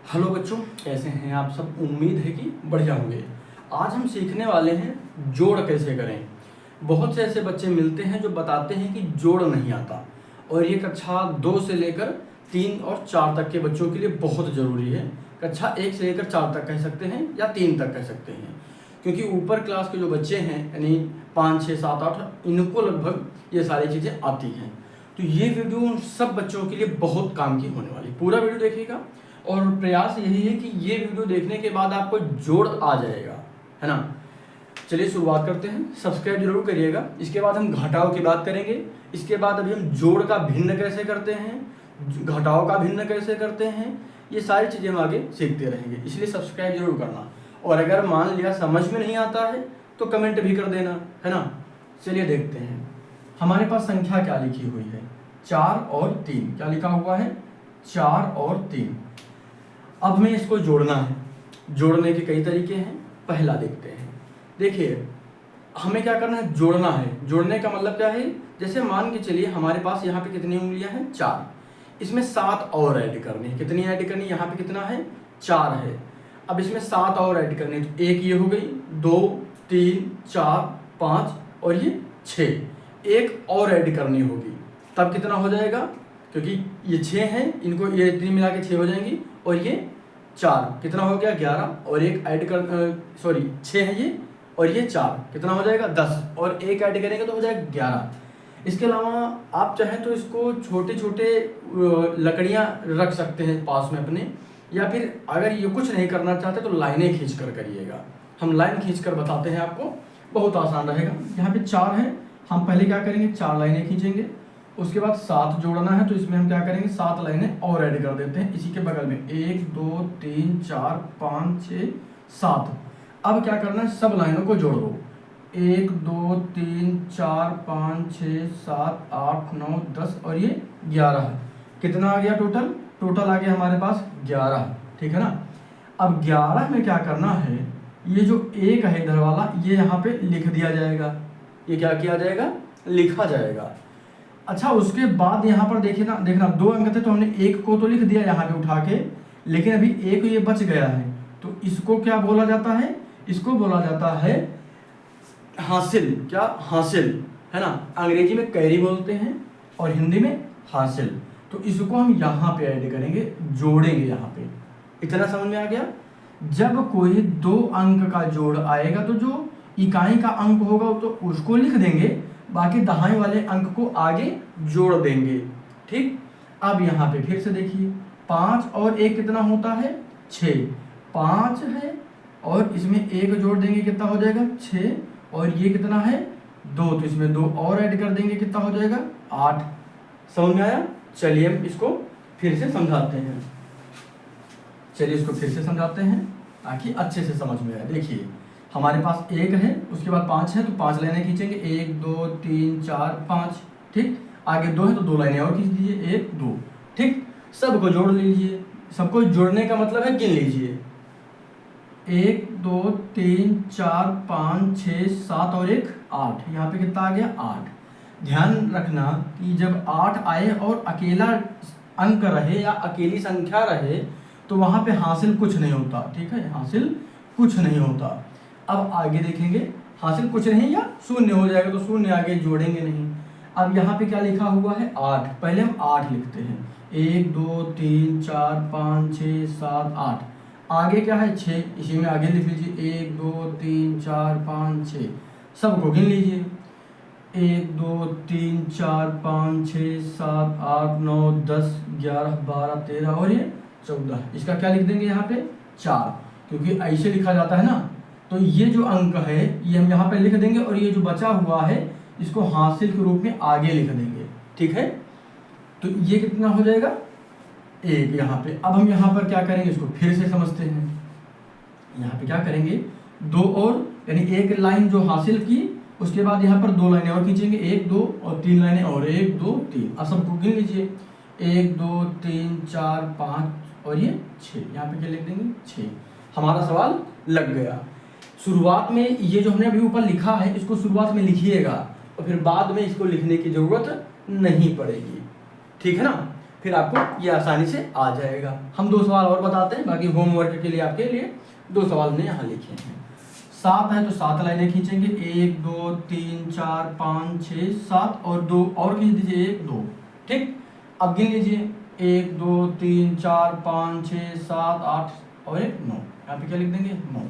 Hello बच्चों, कैसे हैं आप सब। उम्मीद है कि बढ़िया होंगे। आज हम सीखने वाले हैं जोड़ कैसे करें। बहुत से ऐसे बच्चे मिलते हैं जो बताते हैं कि जोड़ नहीं आता, और ये कक्षा 2 से लेकर 3 और 4 तक के बच्चों के लिए बहुत ज़रूरी है। कक्षा 1 से लेकर 4 तक कह सकते हैं या 3 तक कह सकते हैं, क्योंकि ऊपर क्लास के जो बच्चे हैं यानी 5, 6, 7, 8 इनको लगभग ये सारी चीज़ें आती हैं। तो ये वीडियो उन सब बच्चों के लिए बहुत काम की होने वाली। पूरा वीडियो देखिएगा और प्रयास यही है कि ये वीडियो देखने के बाद आपको जोड़ आ जाएगा, है ना। चलिए शुरुआत करते हैं। सब्सक्राइब जरूर करिएगा। इसके बाद हम घटाव की बात करेंगे। इसके बाद अभी हम जोड़ का भिन्न कैसे करते हैं, घटाव का भिन्न कैसे करते हैं, ये सारी चीज़ें हम आगे सीखते रहेंगे, इसलिए सब्सक्राइब जरूर करना। और अगर मान लिया समझ में नहीं आता है तो कमेंट भी कर देना, है ना। चलिए देखते हैं हमारे पास संख्या क्या लिखी हुई है। 4 और 3 क्या लिखा हुआ है, 4 और 3। अब हमें इसको जोड़ना है। जोड़ने के कई तरीके हैं, पहला देखते हैं। देखिए हमें क्या करना है, जोड़ना है। जोड़ने का मतलब क्या है, जैसे मान के चलिए हमारे पास यहाँ पे कितनी उंगलियां हैं, 4। इसमें 7 और ऐड करनी है। कितनी ऐड करनी है, यहाँ पे कितना है, 4 है। अब इसमें 7 और ऐड करनी है, तो एक ये हो गई, 2, 3, 4, 5 और ये 6। एक और ऐड करनी होगी, तब कितना हो जाएगा, क्योंकि ये 6 हैं, इनको ये इतनी मिला के 6 हो जाएंगी, और ये 4 कितना हो गया, 11। और एक ऐड कर 6 है ये, और ये 4 कितना हो जाएगा, 10। और एक ऐड करेंगे तो हो जाएगा 11। इसके अलावा आप चाहें तो इसको छोटे छोटे लकड़ियाँ रख सकते हैं पास में अपने, या फिर अगर ये कुछ नहीं करना चाहते तो लाइनें खींच कर करिएगा। हम लाइन खींच कर बताते हैं आपको, बहुत आसान रहेगा। यहाँ पे 4 है, हम पहले क्या करेंगे, 4 लाइनें खींचेंगे। उसके बाद 7 जोड़ना है, तो इसमें हम क्या करेंगे, 7 लाइनें और ऐड कर देते हैं इसी के बगल में। 1, 2, 3, 4, 5, 6, 7। अब क्या करना है, सब लाइनों को जोड़ दो। 1, 2, 3, 4, 5, 6, 7, 8, 9, 10 और ये 11। कितना आ गया टोटल, टोटल आ गया हमारे पास 11, ठीक है ना। अब 11 में क्या करना है, ये जो 1 है इधर वाला, ये यहाँ पे लिख दिया जाएगा। ये क्या किया जाएगा, लिखा जाएगा। अच्छा, उसके बाद यहाँ पर देखिए ना, देखना 2 अंक थे तो हमने 1 को तो लिख दिया यहाँ पे उठा के, लेकिन अभी 1 ये बच गया है, तो इसको क्या बोला जाता है, इसको बोला जाता है हासिल। क्या, हासिल, है ना। अंग्रेजी में कैरी बोलते हैं और हिंदी में हासिल। तो इसको हम यहाँ पे ऐड करेंगे, जोड़ेंगे यहाँ पे। इतना समझ में आ गया। जब कोई 2 अंक का जोड़ आएगा तो जो इकाई का अंक होगा तो उसको लिख देंगे, बाकी दहाई वाले अंक को आगे जोड़ देंगे, ठीक। अब यहाँ पे फिर से देखिए, 5 और 1 कितना होता है, 6। 5 है और इसमें 1 जोड़ देंगे, कितना हो जाएगा, 6। और ये कितना है, 2, तो इसमें 2 और ऐड कर देंगे, कितना हो जाएगा, 8। समझ में आया। चलिए हम इसको फिर से समझाते हैं। चलिए इसको फिर से समझाते हैं ताकि अच्छे से समझ में आए। देखिए हमारे पास 1 है, उसके बाद 5 है, तो 5 लाइनें खींचेंगे। 1, 2, 3, 4, 5, ठीक। आगे 2 है तो 2 लाइनें और खींच दीजिए, 1, 2, ठीक। सबको जोड़ लीजिए। सबको जोड़ने का मतलब है गिन लीजिए, 1, 2, 3, 4, 5, 6, 7 और 1, 8। यहाँ पे कितना आ गया, 8। ध्यान रखना कि जब 8 आए और अकेला अंक रहे या अकेली संख्या रहे तो वहाँ पे हासिल कुछ नहीं होता, ठीक है, हासिल कुछ नहीं होता। अब आगे देखेंगे, हासिल कुछ नहीं या शून्य हो जाएगा, तो शून्य आगे जोड़ेंगे नहीं। अब यहाँ पे क्या लिखा हुआ है, 8। पहले हम 8 लिखते हैं, 1, 2, 3, 4, 5, 6, 7, 8। आगे क्या है, 6, इसी में आगे लिख लीजिए, 1, 2, 3, 4, 5, 6। सबको गिन लीजिए, 1, 2, 3, 4, 5, 6, 7, 8, 9, 10, 11, 12, 13 और ये 14। इसका क्या लिख देंगे यहाँ पे, 4, क्योंकि ऐसे लिखा जाता है ना। तो ये जो अंक है ये हम यहाँ पे लिख देंगे, और ये जो बचा हुआ है इसको हासिल के रूप में आगे लिख देंगे, ठीक है। तो ये कितना हो जाएगा, 1 यहाँ पे। अब हम यहाँ पर क्या करेंगे, इसको फिर से समझते हैं। यहाँ पे क्या करेंगे, 2 और, यानी 1 लाइन जो हासिल की, उसके बाद यहाँ पर 2 लाइनें और खींचेंगे, 1, 2 और 3 लाइनें और, 1, 2, 3। अब सबको गिन लीजिए, 1, 2, 3, 4, 5 और ये 6। यहाँ पे क्या लिख देंगे, 6। हमारा सवाल लग गया। शुरुआत में ये जो हमने अभी ऊपर लिखा है इसको शुरुआत में लिखिएगा, और फिर बाद में इसको लिखने की जरूरत नहीं पड़ेगी, ठीक है ना। फिर आपको ये आसानी से आ जाएगा। हम 2 सवाल और बताते हैं, बाकी होमवर्क के लिए आपके लिए 2 सवाल हमने यहाँ लिखे हैं। 7 है तो 7 लाइनें खींचेंगे, 1 2 3 4 5 6 7 और 2 और खींच दीजिए 1 2। ठीक, अब गिन लीजिए 1 2 3 4 5 6 7 8 और 1 9। यहाँ पे क्या लिख देंगे 9।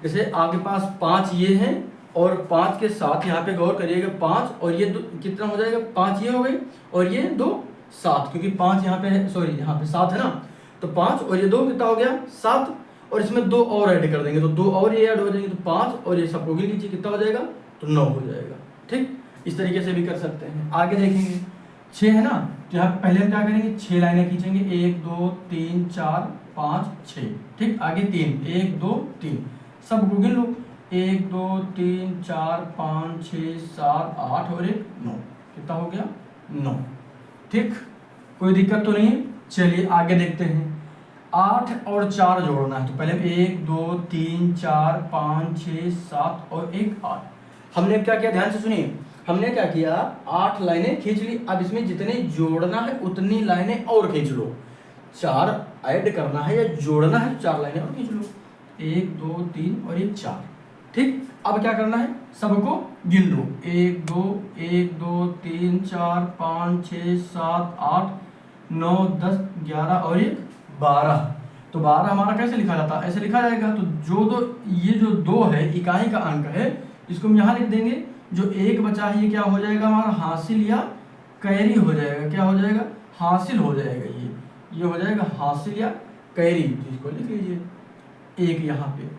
जैसे आपके पास 5 ये हैं और 5 के साथ यहाँ पे गौर करिएगा 5 और ये 2 कितना हो जाएगा, 5 ये हो गई और ये 2 7, क्योंकि 5 यहाँ पे है, सॉरी यहाँ पे 7 है ना, तो 5 और ये 2 कितना हो गया 7, और इसमें 2 और ऐड कर देंगे तो 2 और ये ऐड हो जाएंगे तो 5 और ये सबको गिन लीजिए कितना हो जाएगा, तो 9 हो जाएगा। ठीक, इस तरीके से भी कर सकते हैं। आगे देखेंगे 6 है ना, तो यहाँ पहले हम क्या करेंगे 6 लाइनें खींचेंगे, 1 2 3 4 5 6। ठीक, आगे 3 1 2 3 सबको गिन लो, 1 2 3 4 5 6 7 8 और 1 9, कितना हो गया 9। ठीक, कोई दिक्कत तो नहीं है। चलिए आगे देखते हैं। 8 और 4 जोड़ना है, तो पहले 1 2 3 4 5 6 7 और 1 8। हमने क्या किया, ध्यान से सुनिए, हमने क्या किया 8 लाइनें खींच ली। अब इसमें जितने जोड़ना है उतनी लाइनें और खींच लो। 4 ऐड करना है या जोड़ना है तो 4 लाइनें और खींच लो, 1 2 3 और 1 4। ठीक, अब क्या करना है सबको गिन लो, 1 2 1 2 3 4 5 6 7 8 9 10 11 और 1 12। तो 12 हमारा कैसे लिखा जाता है, ऐसे लिखा जाएगा। तो ये जो 2 है इकाई का अंक है, इसको हम यहाँ लिख देंगे। जो 1 बचा है ये क्या हो जाएगा हमारा हासिल या कैरी हो जाएगा, क्या हो जाएगा हासिल हो जाएगा, ये हो जाएगा हासिल या कैरी, इसको लिख लीजिए 1 यहाँ पे।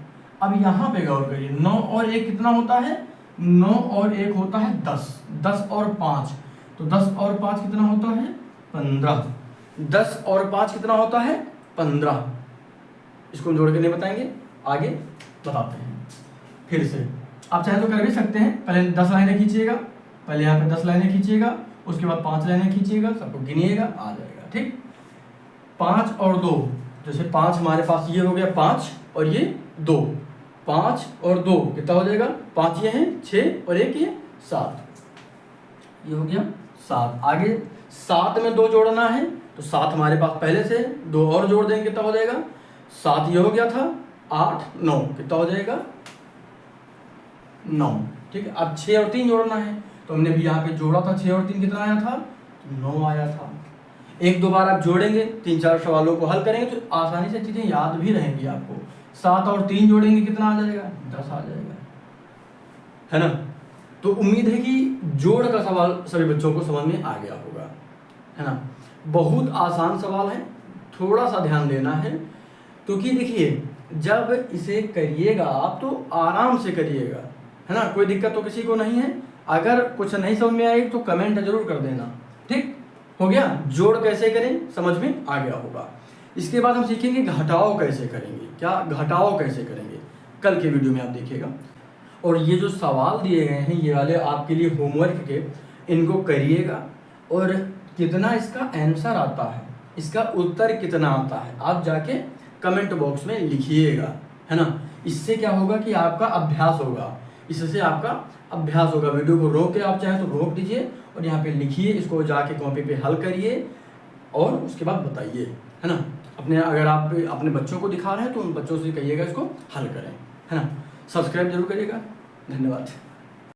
अब यहाँ पे गौर करिए, 9 और 1 कितना होता है, 9 और 1 होता है 10, 10 और 5, तो 10 और 5 कितना होता है 15, 10 और 5 कितना होता है 15। इसको जोड़ के नहीं बताएंगे, आगे बताते हैं। फिर से आप चाहे तो कर भी सकते हैं, पहले 10 लाइनें खींचिएगा, पहले यहाँ पे 10 लाइनें खींचिएगा, उसके बाद 5 लाइनें खींचिएगा, सबको गिनिएगा आ जाएगा। ठीक, 5 और 2, जैसे 5 हमारे पास ये हो गया 5 और ये 2, 5 और 2 कितना हो जाएगा, 5 ये हैं 6 और 1 ये 7, ये हो गया 7। आगे 7 में 2 जोड़ना है तो 7 हमारे पास पहले से, 2 और जोड़ देंगे कितना हो जाएगा 7, ये हो गया था 8 9, कितना हो जाएगा 9। ठीक है, अब 6 और 3 जोड़ना है तो हमने भी यहाँ पे जोड़ा था, 6 और 3 कितना आया था 9 आया था। 1-2 बार आप जोड़ेंगे, 3-4 सवालों को हल करेंगे तो आसानी से चीज़ें याद भी रहेंगी आपको। 7 और 3 जोड़ेंगे कितना आ जाएगा 10 आ जाएगा, है ना। तो उम्मीद है कि जोड़ का सवाल सभी बच्चों को समझ में आ गया होगा, है ना। बहुत आसान सवाल है, थोड़ा सा ध्यान देना है, क्योंकि देखिए जब इसे करिएगा आप तो आराम से करिएगा, है ना। कोई दिक्कत तो किसी को नहीं है। अगर कुछ नहीं समझ में आएगी तो कमेंट जरूर कर देना। ठीक हो गया, जोड़ कैसे करें समझ में आ गया होगा। इसके बाद हम सीखेंगे घटाव कैसे करेंगे, क्या घटाव कैसे करेंगे, कल के वीडियो में आप देखिएगा। और ये जो सवाल दिए गए हैं ये वाले आपके लिए होमवर्क के, इनको करिएगा और कितना इसका आंसर आता है, इसका उत्तर कितना आता है, आप जाके कमेंट बॉक्स में लिखिएगा, है ना। इससे क्या होगा कि आपका अभ्यास होगा, इससे आपका अभ्यास होगा। वीडियो को रोक के आप चाहे तो रोक दीजिए और यहाँ पे लिखिए, इसको जाके कॉपी पे हल करिए और उसके बाद बताइए, है ना। अगर आप अपने बच्चों को दिखा रहे हैं तो उन बच्चों से कहिएगा इसको हल करें, है ना। सब्सक्राइब जरूर करिएगा। धन्यवाद।